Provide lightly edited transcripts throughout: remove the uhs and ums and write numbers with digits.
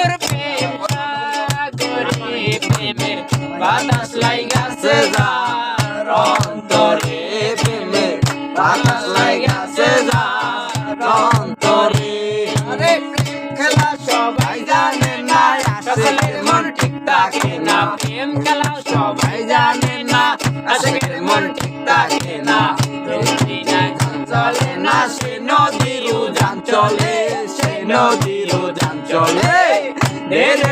বন্ধুর প্রেম সাগরে প্রেমের বাতাস লাইগাছে যার অন্তরে প্রেমের বাতাস লাইগাছে যার অন্তরে আরে প্রেম খেলা সবাই জানে না আসলে মন ঠিক থাকে না প্রেম খেলা সবাই জানে না আসলে মন ঠিক থাকে না চলে না সে নদীর উজান চলে সে নদীর উজান চলে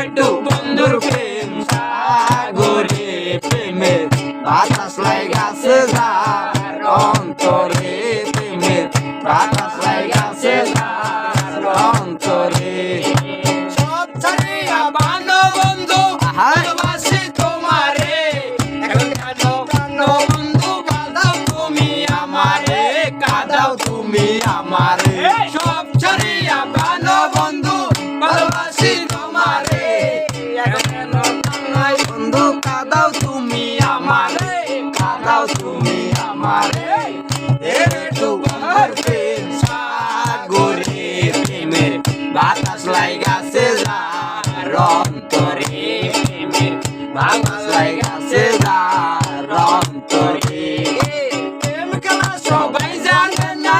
একটু বন্ধুর প্রেম সাগরে প্রেমের বাতাস লাইগাছে যার অন্তরে প্রেমের বাতাস লাইগাছে যার অন্তরে সব ছাড়িয়া বানো বন্ধু ভালোবাসি তোমারে বন্ধু কাঁদাও তুমি আমারে কাঁদাও তুমি আমারে সব ছাড়িয়া বানো বন্ধু ভালোবাসি তোমারে বন্ধু কাঁদাও তুমি আমারে কাঁদাও তুমি আমারে একটু বন্ধুর প্রেম সাগরে প্রেমের বাতাস লাইগাছে যার অন্তরে প্রেমের বাতাস লাইগাছে যার অন্তরে প্রেম খেলা সবাই জানে না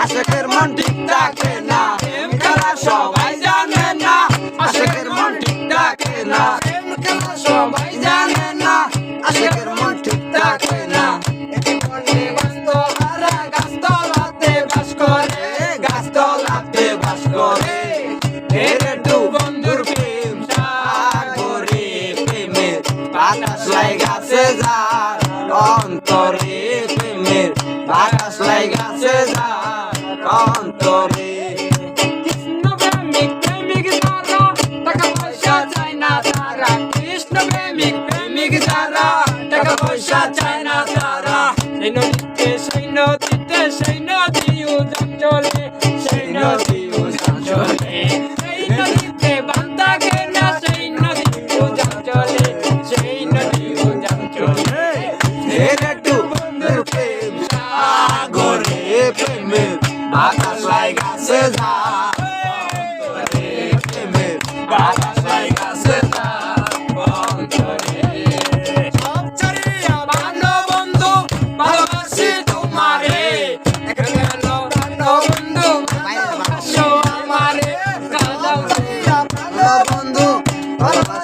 আশিকের মন ঠিক থাকে না প্রেম খেলা সবাই জানে না আশিকের মন ঠিক থাকে না প্রেম খেলা সবাই জানে না আশিকের মন ঠিক থাকে না গাছতলাতে বাস করে গাছতলাতে বাস করে একটু বন্ধুর প্রেম সাগরে প্রেমের বাতাস লাইগাছে যার অন্তরে প্রেমের বাতাস লাইগাছে যার অন্তরে কৃষ্ণ প্রেমিক প্রেমিক যারা টাকা পয়সা চায় না তারা কৃষ্ণ প্রেমিক প্রেমিক যারা টাকা পয়সা চায় না তারা সেই নদী উজান চলে সেই নদী উজান চলে সেই নদীতে বান থাকে না সেই নদী উজান চলে সেই নদী উজান চলে একটু বন্ধুর প্রেম সাগরে প্রেমের বাতাস লাইগাছে যার অন্তরে প্রেমের বাতাস লাইগাছে যার অন্তরে সব ছাড়িয়া বানো বন্ধু ভালোবাসি তোমারে বন্ধু ভালোবাসো আমারে কাঁদাও বন্ধু ভালোবাসি